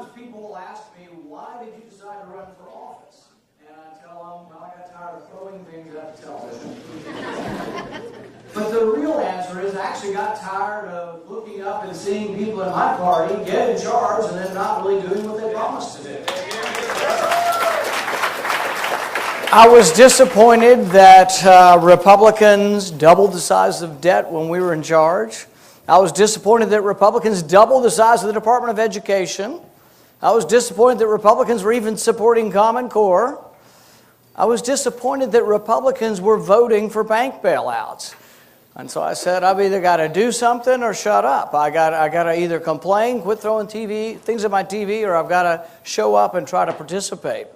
Sometimes people will ask me, why did you decide to run for office? And I tell them, well, I got tired of throwing things at the television. But the real answer is I actually got tired of looking up and seeing people in my party get in charge and then not really doing what they promised to do. I was disappointed that Republicans doubled the size of debt when we were in charge. I was disappointed that Republicans doubled the size of the Department of Education. I was disappointed that Republicans were even supporting Common Core. I was disappointed that Republicans were voting for bank bailouts. And so I said, I've either got to do something or shut up. I got to either complain, quit throwing things at my TV, or I've got to show up and try to participate.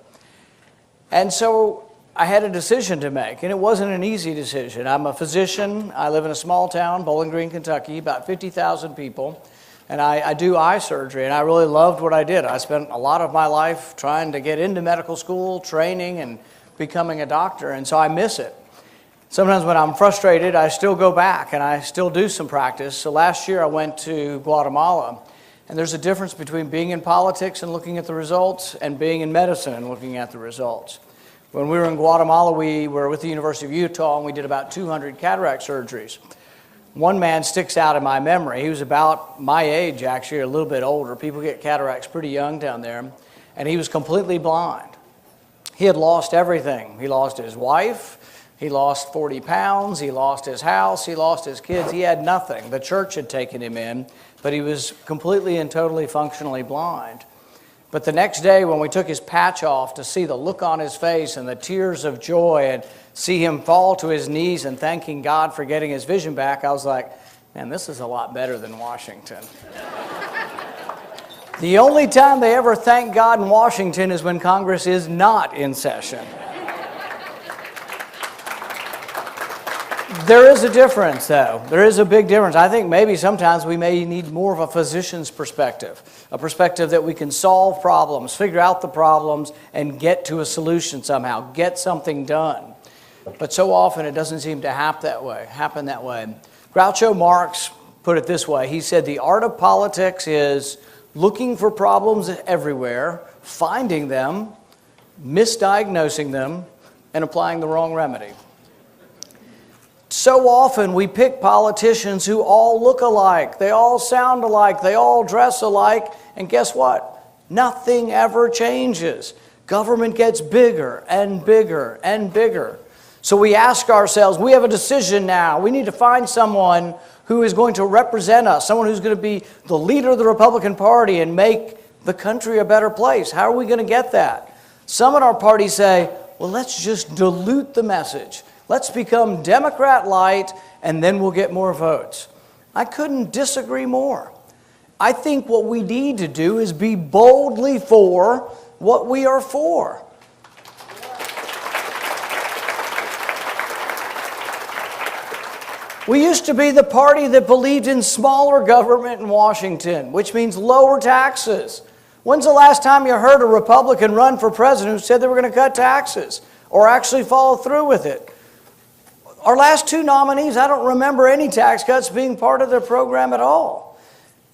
And so I had a decision to make, and it wasn't an easy decision. I'm a physician. I live in a small town, Bowling Green, Kentucky, about 50,000 people, and I do eye surgery, and I really loved what I did. I spent a lot of my life trying to get into medical school, training, and becoming a doctor, and so I miss it. Sometimes when I'm frustrated, I still go back, and I still do some practice. So last year I went to Guatemala, and there's a difference between being in politics and looking at the results and being in medicine and looking at the results. When we were in Guatemala, we were with the University of Utah, and we did about 200 cataract surgeries. One man sticks out in my memory. He was about my age, actually, a little bit older. People get cataracts pretty young down there. And he was completely blind. He had lost everything. He lost his wife. He lost 40 pounds. He lost his house. He lost his kids. He had nothing. The church had taken him in, but he was completely and totally functionally blind. But the next day when we took his patch off to see the look on his face and the tears of joy and see him fall to his knees and thanking God for getting his vision back, I was like, man, this is a lot better than Washington. The only time they ever thank God in Washington is when Congress is not in session. There is a difference, though. There is a big difference. I think maybe sometimes we may need more of a physician's perspective, a perspective that we can solve problems, figure out the problems, and get to a solution somehow, get something done. But so often it doesn't seem to happen that way. Groucho Marx put it this way. He said, the art of politics is looking for problems everywhere, finding them, misdiagnosing them, and applying the wrong remedy. So often we pick politicians who all look alike, they all sound alike, they all dress alike, and guess what? Nothing ever changes. Government gets bigger and bigger and bigger. So we ask ourselves, we have a decision now. We need to find someone who is going to represent us, someone who's going to be the leader of the Republican Party and make the country a better place. How are we going to get that? Some in our party say, well, let's just dilute the message. Let's become Democrat light, and then we'll get more votes. I couldn't disagree more. I think what we need to do is be boldly for what we are for. We used to be the party that believed in smaller government in Washington, which means lower taxes. When's the last time you heard a Republican run for president who said they were going to cut taxes or actually follow through with it? Our last two nominees, I don't remember any tax cuts being part of their program at all.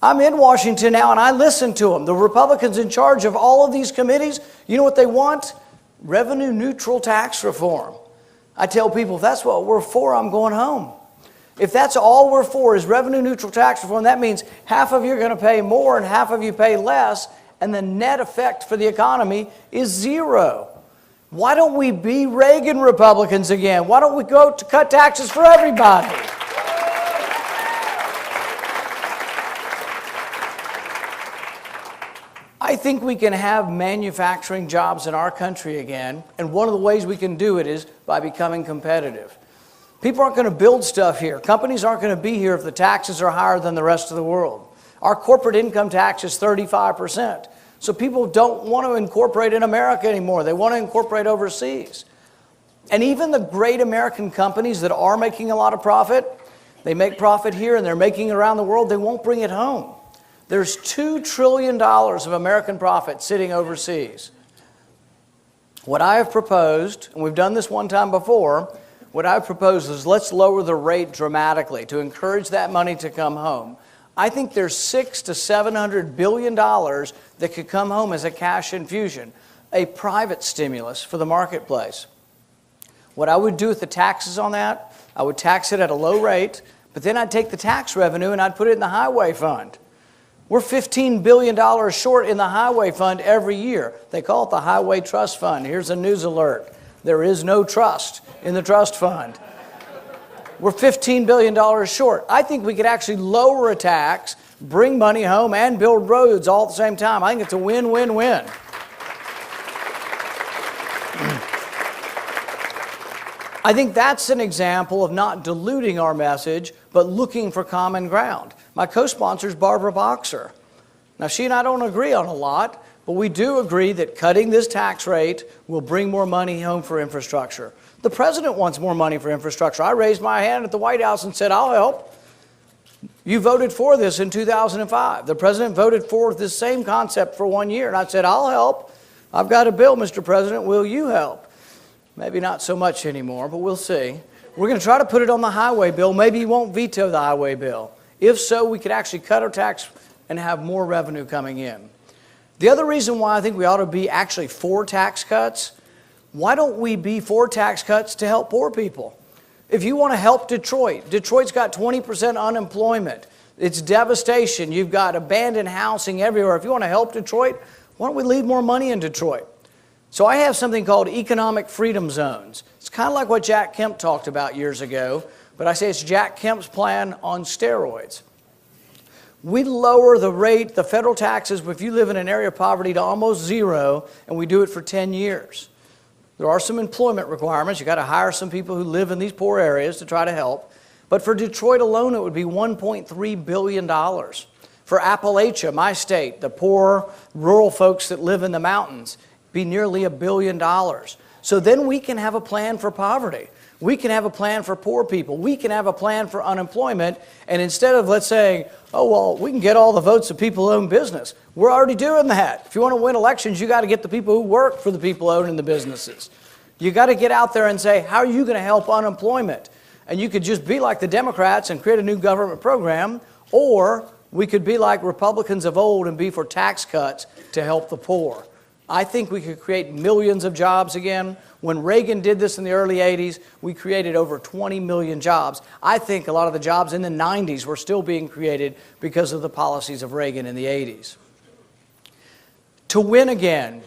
I'm in Washington now and I listen to them. The Republicans in charge of all of these committees, you know what they want? Revenue neutral tax reform. I tell people, if that's what we're for, I'm going home. If that's all we're for is revenue neutral tax reform, that means half of you are going to pay more and half of you pay less, and the net effect for the economy is zero. Why don't we be Reagan Republicans again? Why don't we go to cut taxes for everybody? I think we can have manufacturing jobs in our country again, and one of the ways we can do it is by becoming competitive. People aren't going to build stuff here. Companies aren't going to be here if the taxes are higher than the rest of the world. Our corporate income tax is 35%. So people don't want to incorporate in America anymore. They want to incorporate overseas. And even the great American companies that are making a lot of profit, they make profit here and they're making it around the world, they won't bring it home. There's $2 trillion of American profit sitting overseas. What I have proposed, and we've done this one time before, what I've proposed is let's lower the rate dramatically to encourage that money to come home. I think there's $600 to $700 billion that could come home as a cash infusion, a private stimulus for the marketplace. What I would do with the taxes on that, I would tax it at a low rate, but then I'd take the tax revenue and I'd put it in the highway fund. We're $15 billion short in the highway fund every year. They call it the Highway Trust Fund. Here's a news alert. There is no trust in the trust fund. We're $15 billion short. I think we could actually lower a tax, bring money home, and build roads all at the same time. I think it's a win-win-win. I think that's an example of not diluting our message, but looking for common ground. My co-sponsor is Barbara Boxer. Now, she and I don't agree on a lot, but we do agree that cutting this tax rate will bring more money home for infrastructure. The president wants more money for infrastructure. I raised my hand at the White House and said, I'll help. You voted for this in 2005. The president voted for this same concept for 1 year, and I said, I'll help. I've got a bill, Mr. President. Will you help? Maybe not so much anymore, but we'll see. We're going to try to put it on the highway bill. Maybe he won't veto the highway bill. If so, we could actually cut our tax and have more revenue coming in. The other reason why I think we ought to be actually for tax cuts, why don't we be for tax cuts to help poor people? If you want to help Detroit, Detroit's got 20% unemployment. It's devastation. You've got abandoned housing everywhere. If you want to help Detroit, why don't we leave more money in Detroit? So I have something called economic freedom zones. It's kind of like what Jack Kemp talked about years ago, but I say it's Jack Kemp's plan on steroids. We lower the rate, the federal taxes, if you live in an area of poverty, to almost zero, and we do it for 10 years. There are some employment requirements. You've got to hire some people who live in these poor areas to try to help. But for Detroit alone, it would be $1.3 billion. For Appalachia, my state, the poor rural folks that live in the mountains, be nearly $1 billion. So then we can have a plan for poverty. We can have a plan for poor people. We can have a plan for unemployment. And instead of, let's say, oh, well, we can get all the votes of people who own business. We're already doing that. If you want to win elections, you got to get the people who work for the people owning the businesses. You got to get out there and say, how are you going to help unemployment? And you could just be like the Democrats and create a new government program, or we could be like Republicans of old and be for tax cuts to help the poor. I think we could create millions of jobs again. When Reagan did this in the early 80s, we created over 20 million jobs. I think a lot of the jobs in the 90s were still being created because of the policies of Reagan in the 80s. To win again,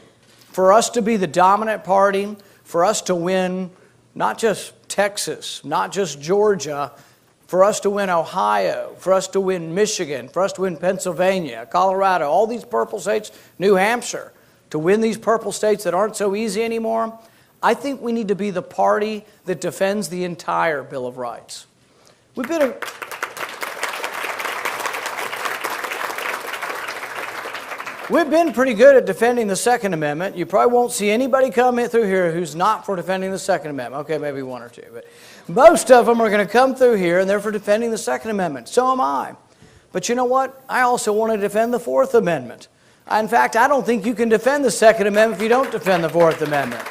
for us to be the dominant party, for us to win not just Texas, not just Georgia, for us to win Ohio, for us to win Michigan, for us to win Pennsylvania, Colorado, all these purple states, New Hampshire, to win these purple states that aren't so easy anymore, I think we need to be the party that defends the entire Bill of Rights. We've been pretty good at defending the Second Amendment. You probably won't see anybody come in through here who's not for defending the Second Amendment. Okay, maybe one or two. But most of them are going to come through here and they're for defending the Second Amendment. So am I. But you know what? I also want to defend the Fourth Amendment. In fact, I don't think you can defend the Second Amendment if you don't defend the Fourth Amendment.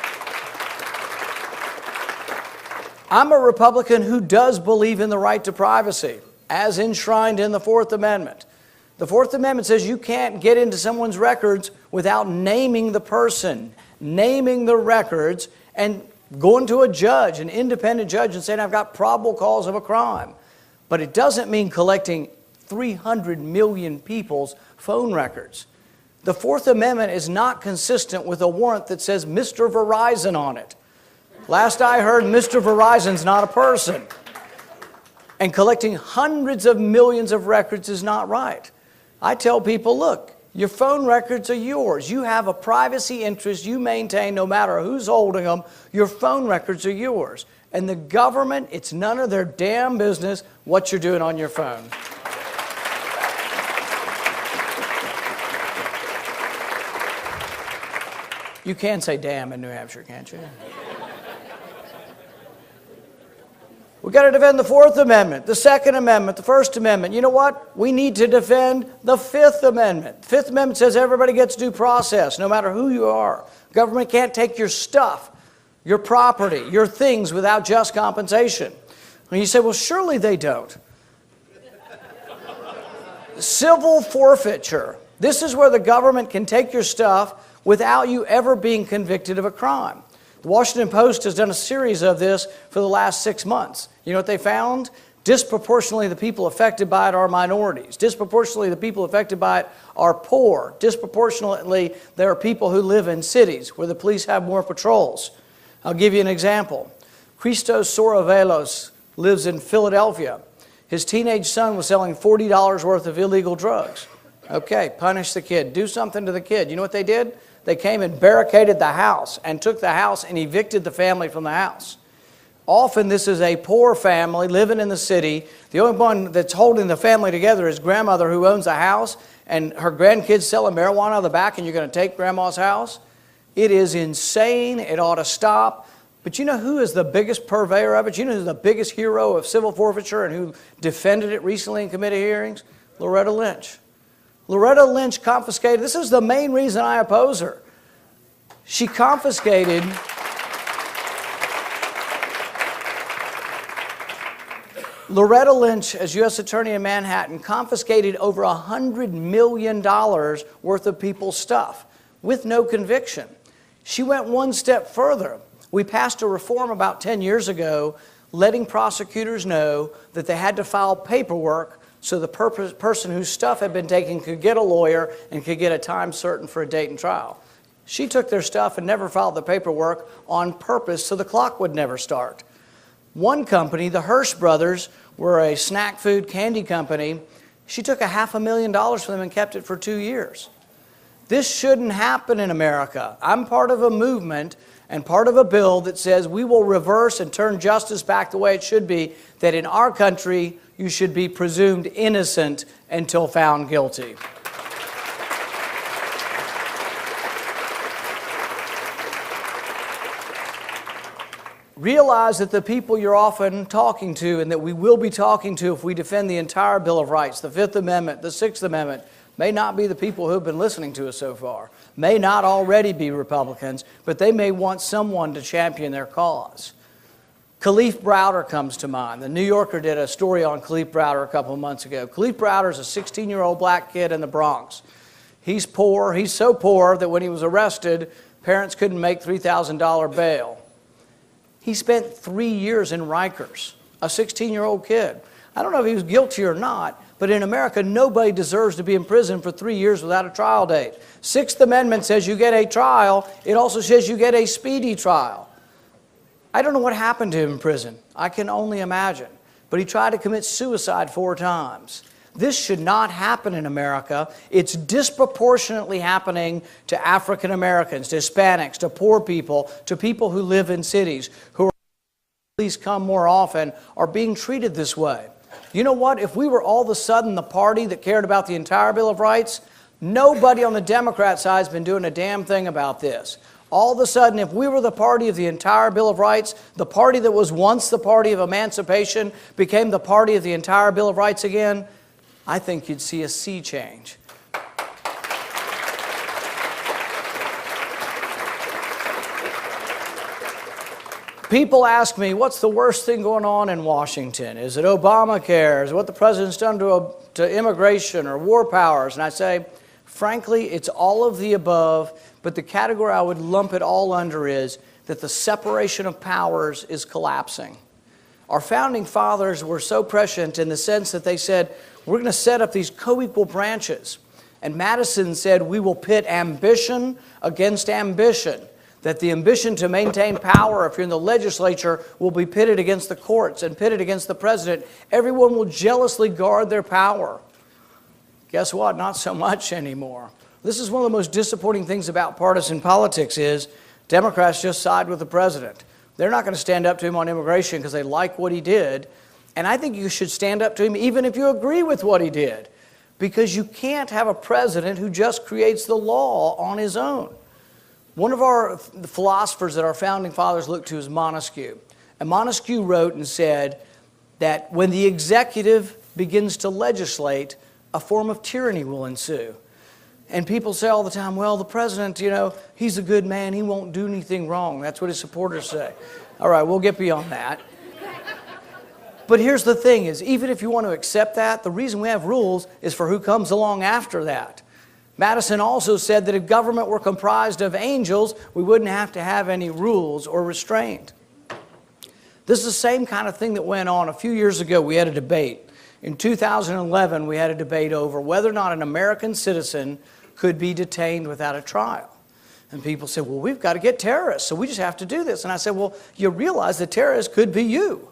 I'm a Republican who does believe in the right to privacy, as enshrined in the Fourth Amendment. The Fourth Amendment says you can't get into someone's records without naming the person, naming the records, and going to a judge, an independent judge, and saying, I've got probable cause of a crime. But it doesn't mean collecting 300 million people's phone records. The Fourth Amendment is not consistent with a warrant that says Mr. Verizon on it. Last I heard, Mr. Verizon's not a person. And collecting hundreds of millions of records is not right. I tell people, look, your phone records are yours. You have a privacy interest you maintain no matter who's holding them. Your phone records are yours. And the government, it's none of their damn business what you're doing on your phone. You can say damn in New Hampshire, can't you? We've got to defend the Fourth Amendment, the Second Amendment, the First Amendment. You know what? We need to defend the Fifth Amendment. The Fifth Amendment says everybody gets due process, no matter who you are. Government can't take your stuff, your property, your things without just compensation. And you say, well, surely they don't. Civil forfeiture. This is where the government can take your stuff without you ever being convicted of a crime. The Washington Post has done a series of this for the last 6 months. You know what they found? Disproportionately, the people affected by it are minorities. Disproportionately, the people affected by it are poor. Disproportionately, there are people who live in cities where the police have more patrols. I'll give you an example. Christos Sorovelos lives in Philadelphia. His teenage son was selling $40 worth of illegal drugs. Okay, punish the kid. Do something to the kid. You know what they did? They came and barricaded the house and took the house and evicted the family from the house. Often this is a poor family living in the city. The only one that's holding the family together is grandmother who owns a house, and her grandkids selling marijuana out of the back, and you're going to take grandma's house? It is insane. It ought to stop. But you know who is the biggest purveyor of it? You know who's the biggest hero of civil forfeiture and who defended it recently in committee hearings? Loretta Lynch. Loretta Lynch confiscated, this is the main reason I oppose her. She confiscated Loretta Lynch, as U.S. Attorney in Manhattan, confiscated over $100 million worth of people's stuff with no conviction. She went one step further. We passed a reform about 10 years ago letting prosecutors know that they had to file paperwork so the person whose stuff had been taken could get a lawyer and could get a time certain for a date and trial. She took their stuff and never filed the paperwork on purpose so the clock would never start. One company, the Hearst brothers, were a snack food candy company. She took $500,000 from them and kept it for 2 years. This shouldn't happen in America. I'm part of a movement and part of a bill that says we will reverse and turn justice back the way it should be, that in our country you should be presumed innocent until found guilty. Realize that the people you're often talking to and that we will be talking to if we defend the entire Bill of Rights, the Fifth Amendment, the Sixth Amendment, may not be the people who have been listening to us so far, may not already be Republicans, but they may want someone to champion their cause. Khalif Browder comes to mind. The New Yorker did a story on Khalif Browder a couple of months ago. Khalif Browder is a 16-year-old black kid in the Bronx. He's poor. He's so poor that when he was arrested, parents couldn't make $3,000 bail. He spent 3 years in Rikers, a 16-year-old kid. I don't know if he was guilty or not, but in America, nobody deserves to be in prison for 3 years without a trial date. Sixth Amendment says you get a trial. It also says you get a speedy trial. I don't know what happened to him in prison. I can only imagine. But he tried to commit suicide 4 times. This should not happen in America. It's disproportionately happening to African Americans, to Hispanics, to poor people, to people who live in cities, who are please come more often, are being treated this way. You know what? If we were all of a sudden the party that cared about the entire Bill of Rights, nobody on the Democrat side has been doing a damn thing about this. All of a sudden, if we were the party of the entire Bill of Rights, the party that was once the party of emancipation became the party of the entire Bill of Rights again, I think you'd see a sea change. People ask me, what's the worst thing going on in Washington? Is it Obamacare? Is it what the president's done to immigration or war powers? And I say, frankly, it's all of the above, but the category I would lump it all under is that the separation of powers is collapsing. Our founding fathers were so prescient in the sense that they said, we're going to set up these co-equal branches. And Madison said, we will pit ambition against ambition. That the ambition to maintain power, if you're in the legislature, will be pitted against the courts and pitted against the president. Everyone will jealously guard their power. Guess what? Not so much anymore. This is one of the most disappointing things about partisan politics is Democrats just side with the president. They're not going to stand up to him on immigration because they like what he did. And I think you should stand up to him even if you agree with what he did. Because you can't have a president who just creates the law on his own. One of our philosophers that our founding fathers looked to is Montesquieu. And Montesquieu wrote and said that when the executive begins to legislate, a form of tyranny will ensue. And people say all the time, well, the president, you know, he's a good man. He won't do anything wrong. That's what his supporters say. All right, we'll get beyond that. But here's the thing is, even if you want to accept that, the reason we have rules is for who comes along after that. Madison also said that if government were comprised of angels, we wouldn't have to have any rules or restraint. This is the same kind of thing that went on a few years ago. We had a debate. In 2011, we had a debate over whether or not an American citizen could be detained without a trial. And people said, well, we've got to get terrorists, so we just have to do this. And I said, well, you realize that terrorists could be you.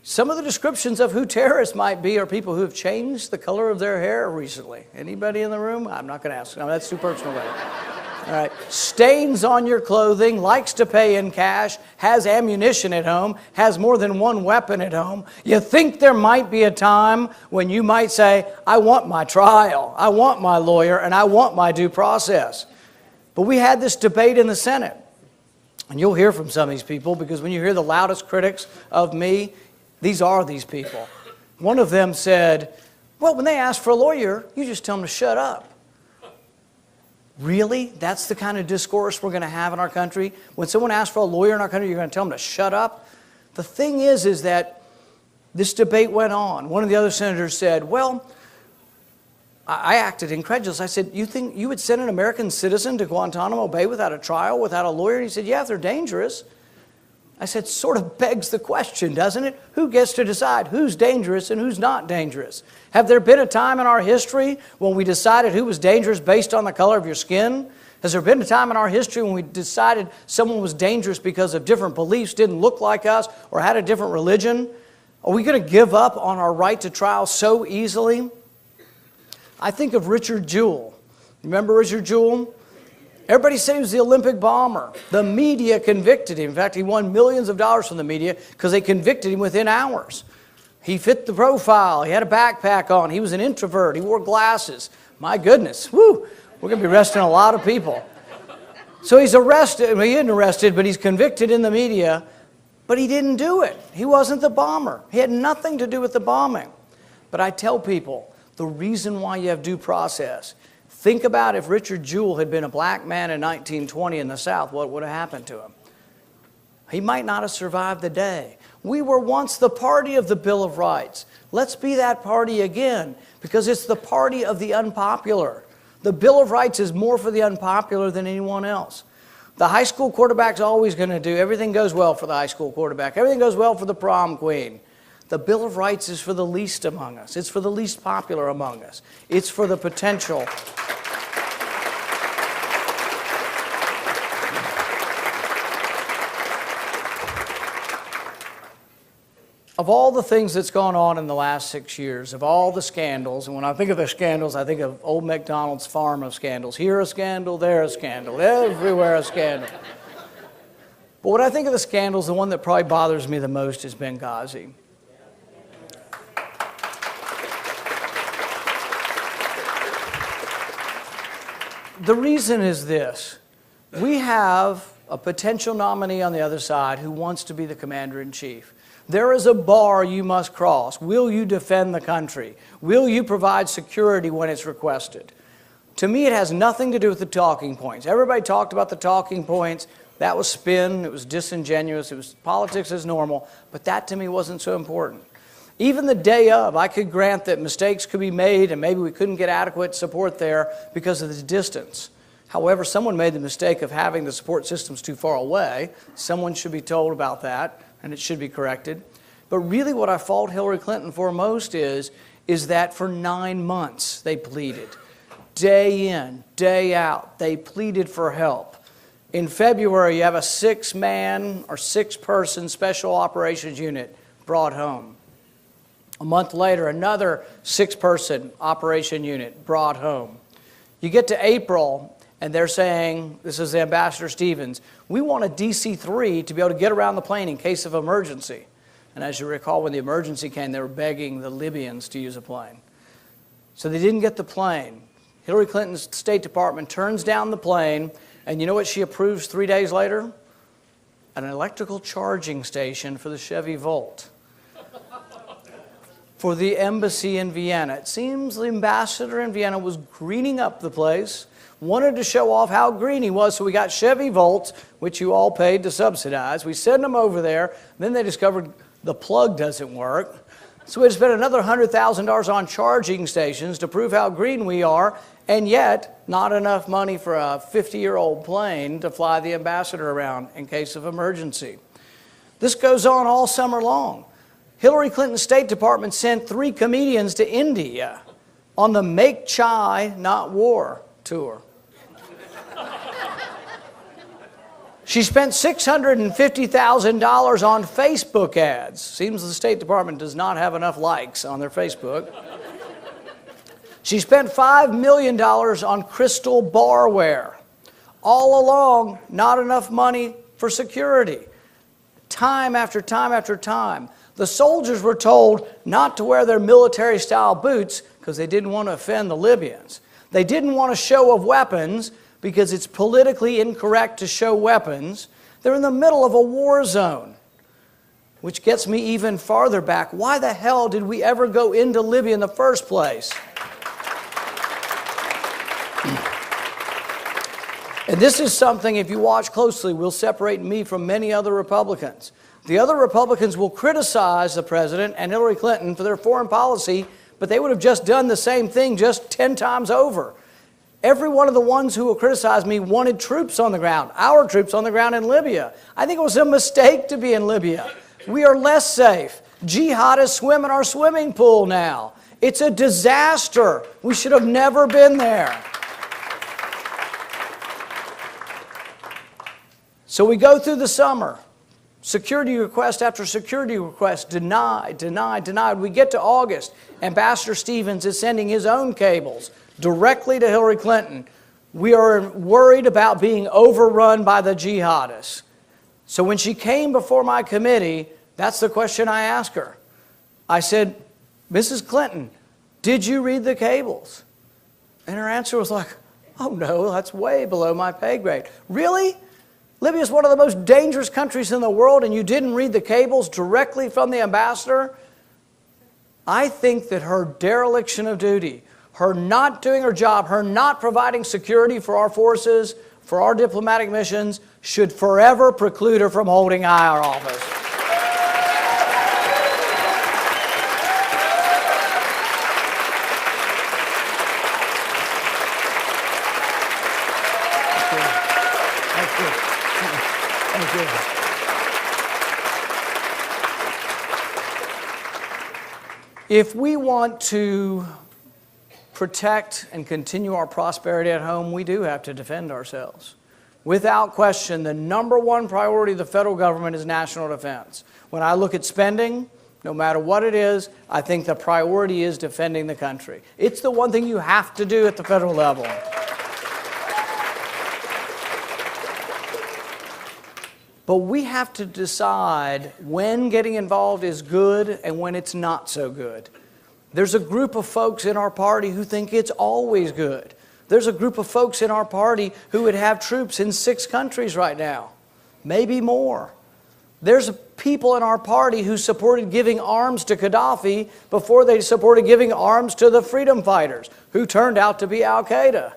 Some of the descriptions of who terrorists might be are people who have changed the color of their hair recently. Anybody in the room? I'm not going to ask. No, that's too personal. All right. Stains on your clothing, likes to pay in cash, has ammunition at home, has more than one weapon at home. You think there might be a time when you might say, I want my trial, I want my lawyer, and I want my due process. But we had this debate in the Senate. And you'll hear from some of these people, because when you hear the loudest critics of me, these are these people. One of them said, well, when they ask for a lawyer, you just tell them to shut up. Really? That's the kind of discourse we're going to have in our country? When someone asks for a lawyer in our country, you're going to tell them to shut up? The thing is that this debate went on. One of the other senators said, well, I acted incredulous. I said, you think you would send an American citizen to Guantanamo Bay without a trial, without a lawyer? And he said, yeah, if they're dangerous. I said, sort of begs the question, doesn't it? Who gets to decide who's dangerous and who's not dangerous? Have there been a time in our history when we decided who was dangerous based on the color of your skin? Has there been a time in our history when we decided someone was dangerous because of different beliefs, didn't look like us, or had a different religion? Are we going to give up on our right to trial so easily? I think of Richard Jewell. Remember Richard Jewell? Everybody said he was the Olympic bomber. The media convicted him. In fact, he won millions of dollars from the media because they convicted him within hours. He fit the profile. He had a backpack on. He was an introvert. He wore glasses. My goodness. Woo! We're going to be arresting a lot of people. So he's arrested. Well, he isn't arrested, but he's convicted in the media. But he didn't do it. He wasn't the bomber. He had nothing to do with the bombing. But I tell people, the reason why you have due process, think about if Richard Jewell had been a black man in 1920 in the South, what would have happened to him? He might not have survived the day. We were once the party of the Bill of Rights. Let's be that party again, because it's the party of the unpopular. The Bill of Rights is more for the unpopular than anyone else. The high school quarterback's always going to do, everything goes well for the high school quarterback. Everything goes well for the prom queen. The Bill of Rights is for the least among us. It's for the least popular among us. It's for the potential. Of all the things that's gone on in the last 6 years, of all the scandals, and when I think of the scandals, I think of old MacDonald's farm of scandals. Here a scandal, there a scandal, everywhere a scandal. But when I think of the scandals, the one that probably bothers me the most is Benghazi. The reason is this. We have a potential nominee on the other side who wants to be the commander-in-chief. There is a bar you must cross. Will you defend the country? Will you provide security when it's requested? To me, it has nothing to do with the talking points. Everybody talked about the talking points. That was spin. It was disingenuous. It was politics as normal. But that to me wasn't so important. Even the day of, I could grant that mistakes could be made and maybe we couldn't get adequate support there because of the distance. However, someone made the mistake of having the support systems too far away. Someone should be told about that, and it should be corrected. But really what I fault Hillary Clinton for most is that for 9 months they pleaded. Day in, day out, they pleaded for help. In February, you have a 6-man or 6-person special operations unit brought home. A month later, another 6-person operation unit brought home. You get to April, and they're saying, this is Ambassador Stevens, we want a DC-3 to be able to get around the plane in case of emergency. And as you recall, when the emergency came, they were begging the Libyans to use a plane. So they didn't get the plane. Hillary Clinton's State Department turns down the plane, and you know what she approves 3 days later? An electrical charging station for the Chevy Volt. For the embassy in Vienna. It seems the ambassador in Vienna was greening up the place, wanted to show off how green he was, so we got Chevy Volts, which you all paid to subsidize. We sent them over there. Then they discovered the plug doesn't work. So we had to spend another $100,000 on charging stations to prove how green we are, and yet not enough money for a 50-year-old plane to fly the ambassador around in case of emergency. This goes on all summer long. Hillary Clinton's State Department sent 3 comedians to India on the Make Chai, Not War tour. She spent $650,000 on Facebook ads. Seems the State Department does not have enough likes on their Facebook. She spent $5 million on crystal barware. All along, not enough money for security. Time after time after time. The soldiers were told not to wear their military-style boots because they didn't want to offend the Libyans. They didn't want a show of weapons because it's politically incorrect to show weapons. They're in the middle of a war zone, which gets me even farther back. Why the hell did we ever go into Libya in the first place? And this is something, if you watch closely, will separate me from many other Republicans. The other Republicans will criticize the president and Hillary Clinton for their foreign policy, but they would have just done the same thing just 10 times over. Every one of the ones who will criticize me wanted troops on the ground, our troops on the ground in Libya. I think it was a mistake to be in Libya. We are less safe. Jihadists swim in our swimming pool now. It's a disaster. We should have never been there. So we go through the summer. Security request after security request, denied, denied, denied. We get to August. Ambassador Stevens is sending his own cables directly to Hillary Clinton. We are worried about being overrun by the jihadists. So when she came before my committee, that's the question I asked her. I said, Mrs. Clinton, did you read the cables? And her answer was like, oh no, that's way below my pay grade. Really? Libya is one of the most dangerous countries in the world and you didn't read the cables directly from the ambassador? I think that her dereliction of duty, her not doing her job, her not providing security for our forces, for our diplomatic missions, should forever preclude her from holding higher office. If we want to protect and continue our prosperity at home, we do have to defend ourselves. Without question, the number one priority of the federal government is national defense. When I look at spending, no matter what it is, I think the priority is defending the country. It's the one thing you have to do at the federal level. But we have to decide when getting involved is good and when it's not so good. There's a group of folks in our party who think it's always good. There's a group of folks in our party who would have troops in 6 countries right now, maybe more. There's people in our party who supported giving arms to Gaddafi before they supported giving arms to the freedom fighters, who turned out to be Al-Qaeda.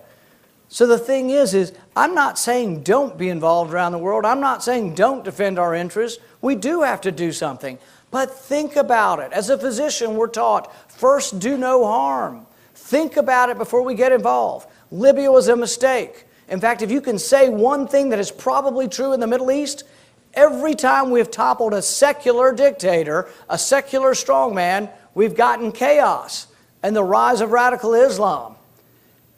So the thing is I'm not saying don't be involved around the world. I'm not saying don't defend our interests. We do have to do something. But think about it. As a physician, we're taught, first do no harm. Think about it before we get involved. Libya was a mistake. In fact, if you can say one thing that is probably true in the Middle East, every time we've toppled a secular dictator, a secular strongman, we've gotten chaos and the rise of radical Islam.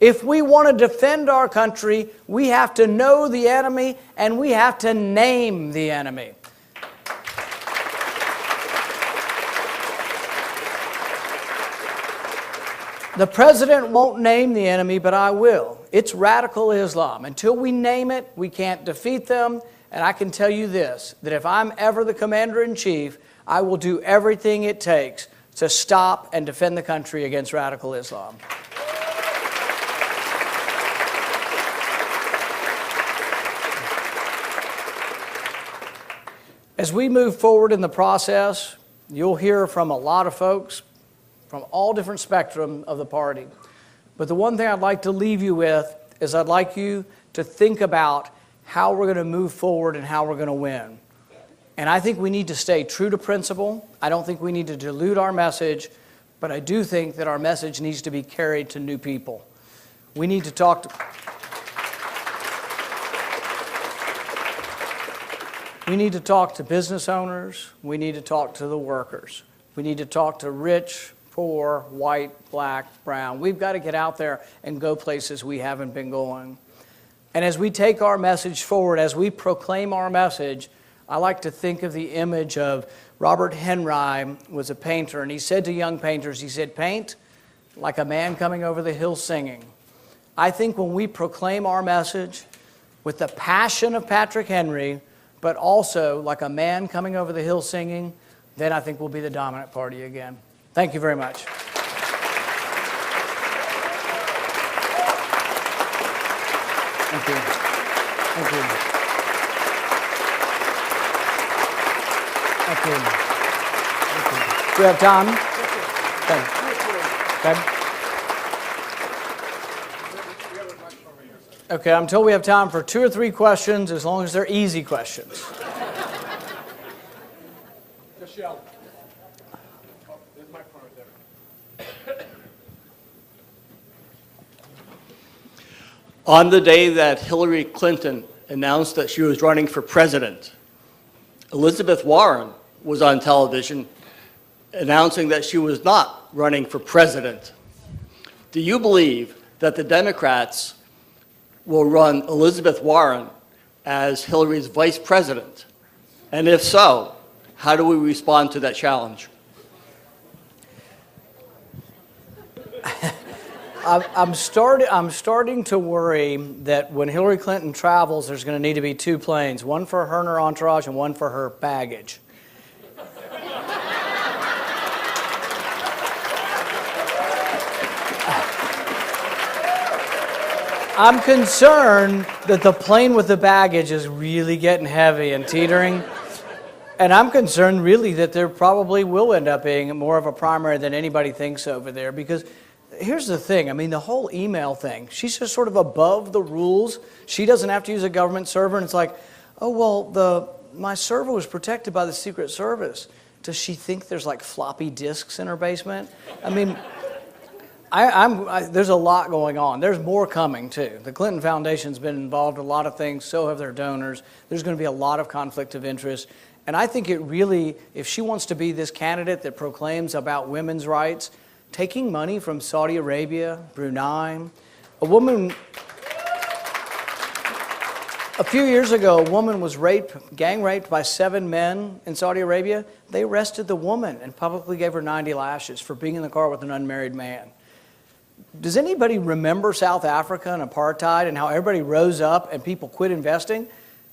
If we want to defend our country, we have to know the enemy and we have to name the enemy. The president won't name the enemy, but I will. It's radical Islam. Until we name it, we can't defeat them. And I can tell you this, that if I'm ever the commander-in-chief, I will do everything it takes to stop and defend the country against radical Islam. As we move forward in the process, you'll hear from a lot of folks from all different spectrum of the party. But the one thing I'd like to leave you with is I'd like you to think about how we're going to move forward and how we're going to win. And I think we need to stay true to principle. I don't think we need to dilute our message, but I do think that our message needs to be carried to new people. We need to talk to... We need to talk to business owners. We need to talk to the workers. We need to talk to rich, poor, white, black, brown. We've got to get out there and go places we haven't been going. And as we take our message forward, as we proclaim our message, I like to think of the image of Robert Henry was a painter, and he said to young painters, he said, paint like a man coming over the hill singing. I think when we proclaim our message with the passion of Patrick Henry, but also like a man coming over the hill singing, then I think we'll be the dominant party again. Thank you very much. Thank you. Thank you. Thank you. Thank you. Do we have time? Okay. Okay, I'm told we have time for 2 or 3 questions, as long as they're easy questions. Michelle. Oh, there's my phone right there. On the day that Hillary Clinton announced that she was running for president, Elizabeth Warren was on television announcing that she was not running for president. Do you believe that the Democrats will run Elizabeth Warren as Hillary's vice president? And if so, how do we respond to that challenge? I'm starting to worry that when Hillary Clinton travels, there's going to need to be 2 planes, one for her and her entourage and one for her baggage. I'm concerned that the plane with the baggage is really getting heavy and teetering. And I'm concerned really that there probably will end up being more of a primary than anybody thinks over there, because here's the thing. I mean, the whole email thing, she's just sort of above the rules. She doesn't have to use a government server, and it's like, oh, well, my server was protected by the Secret Service. Does she think there's like floppy disks in her basement? I mean, there's a lot going on. There's more coming, too. The Clinton Foundation's been involved in a lot of things. So have their donors. There's going to be a lot of conflict of interest. And I think it really, if she wants to be this candidate that proclaims about women's rights, taking money from Saudi Arabia, Brunei, a few years ago, a woman was gang raped by 7 men in Saudi Arabia. They arrested the woman and publicly gave her 90 lashes for being in the car with an unmarried man. Does anybody remember South Africa and apartheid and how everybody rose up and people quit investing?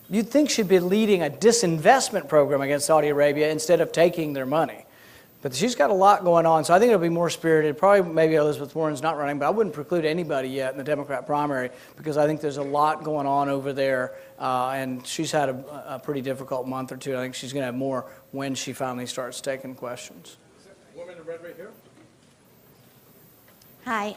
You'd think she'd be leading a disinvestment program against Saudi Arabia instead of taking their money. But she's got a lot going on, so I think it'll be more spirited. Probably maybe Elizabeth Warren's not running, but I wouldn't preclude anybody yet in the Democrat primary, because I think there's a lot going on over there, and she's had a pretty difficult month or two. I think she's going to have more when she finally starts taking questions. Woman in red right here. Hi.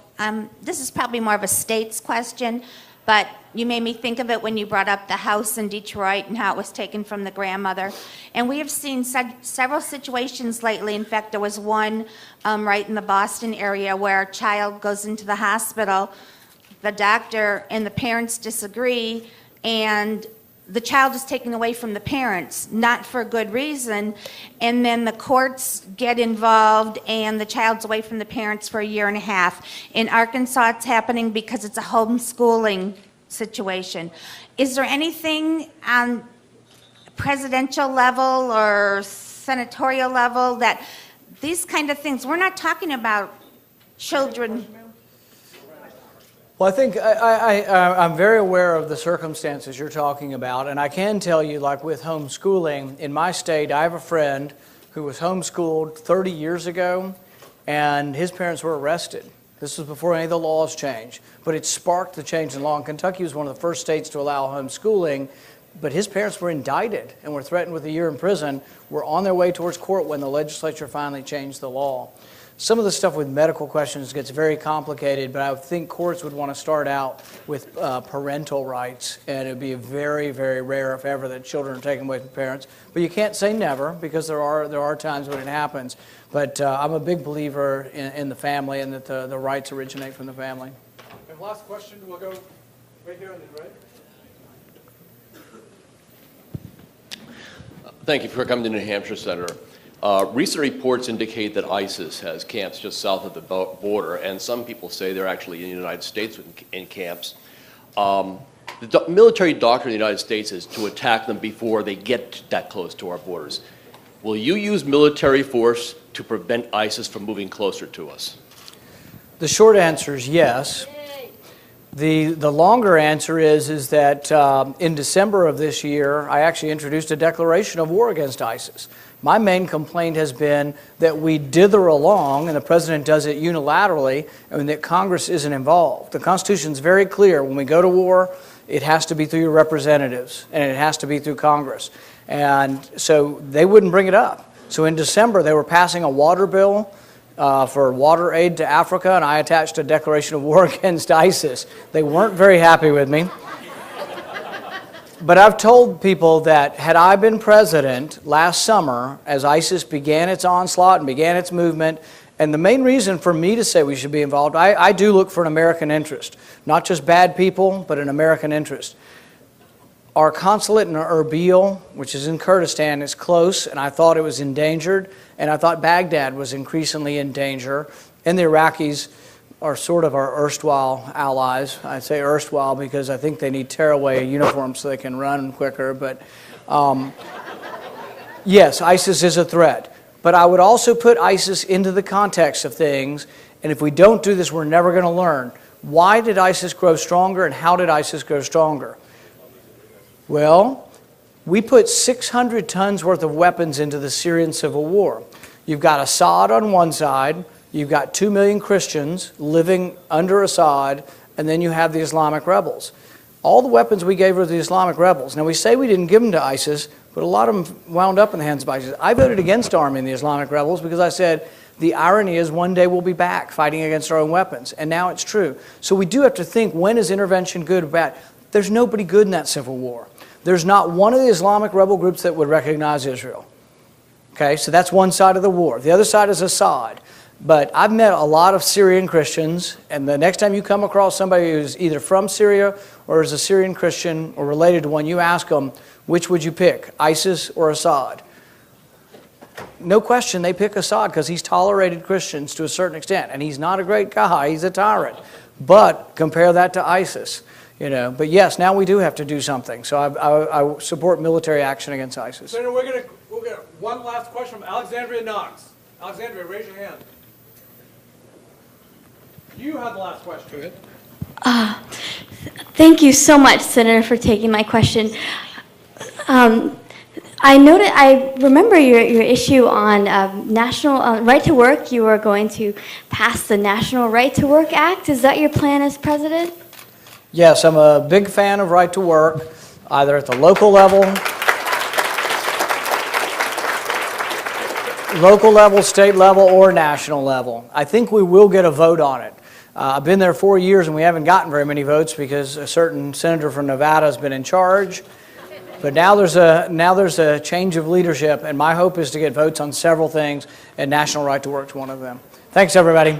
This is probably more of a states question, but you made me think of it when you brought up the house in Detroit and how it was taken from the grandmother. And we have seen several situations lately. In fact, there was one right in the Boston area where a child goes into the hospital, the doctor and the parents disagree, and the child is taken away from the parents, not for a good reason, and then the courts get involved and the child's away from the parents for 1.5 years. In Arkansas, it's happening because it's a homeschooling situation. Is there anything on presidential level or senatorial level that these kind of things, we're not talking about children. Well, I think I'm very aware of the circumstances you're talking about, and I can tell you, like with homeschooling, in my state, I have a friend who was homeschooled 30 years ago, and his parents were arrested. This was before any of the laws changed, but it sparked the change in law. And Kentucky was one of the first states to allow homeschooling, but his parents were indicted and were threatened with 1 year in prison. Were on their way towards court when the legislature finally changed the law. Some of the stuff with medical questions gets very complicated, but I would think courts would want to start out with parental rights, and it would be very, very rare, if ever, that children are taken away from parents. But you can't say never, because there are times when it happens. But I'm a big believer in the family, and that the rights originate from the family. And last question, we'll go right here on the right. Thank you for coming to New Hampshire, Senator. Recent reports indicate that ISIS has camps just south of the border, and some people say they're actually in the United States in camps. The military doctrine in the United States is to attack them before they get that close to our borders. Will you use military force to prevent ISIS from moving closer to us? The short answer is yes. The longer answer is that in December of this year, I actually introduced a declaration of war against ISIS. My main complaint has been that we dither along, and the president does it unilaterally, and that Congress isn't involved. The Constitution is very clear. When we go to war, it has to be through your representatives, and it has to be through Congress. And so they wouldn't bring it up. So in December, they were passing a water bill for water aid to Africa, and I attached a declaration of war against ISIS. They weren't very happy with me. But I've told people that had I been president last summer, as ISIS began its onslaught and began its movement, and the main reason for me to say we should be involved, I do look for an American interest. Not just bad people, but an American interest. Our consulate in Erbil, which is in Kurdistan, is close, and I thought it was endangered, and I thought Baghdad was increasingly in danger, and the Iraqis are sort of our erstwhile allies. I say erstwhile because I think they need tearaway uniforms so they can run quicker, but yes, ISIS is a threat. But I would also put ISIS into the context of things, and if we don't do this, we're never going to learn. Why did ISIS grow stronger, and how did ISIS grow stronger? Well, we put 600 tons worth of weapons into the Syrian civil war. You've got Assad on one side, you've got 2 million Christians living under Assad, and then you have the Islamic rebels. All the weapons we gave were the Islamic rebels. Now, we say we didn't give them to ISIS, but a lot of them wound up in the hands of ISIS. I voted against arming the Islamic rebels because I said the irony is one day we'll be back fighting against our own weapons, and now it's true. So we do have to think, when is intervention good or bad? There's nobody good in that civil war. There's not one of the Islamic rebel groups that would recognize Israel. Okay, so that's one side of the war. The other side is Assad. But I've met a lot of Syrian Christians, and the next time you come across somebody who's either from Syria or is a Syrian Christian or related to one, you ask them, which would you pick, ISIS or Assad? No question, they pick Assad because he's tolerated Christians to a certain extent, and he's not a great guy, he's a tyrant. But compare that to ISIS, you know. But yes, now we do have to do something. So I support military action against ISIS. Senator, we'll get one last question from Alexandria Knox. Alexandria, raise your hand. You have the last question. Thank you so much, Senator, for taking my question. I remember your issue on national right to work. You were going to pass the National Right to Work Act. Is that your plan as president? Yes, I'm a big fan of right to work, either at the local level, state level, or national level. I think we will get a vote on it. I've been there 4 years and we haven't gotten very many votes because a certain senator from Nevada has been in charge. But now there's a change of leadership, and my hope is to get votes on several things, and national right to work is one of them. Thanks, everybody.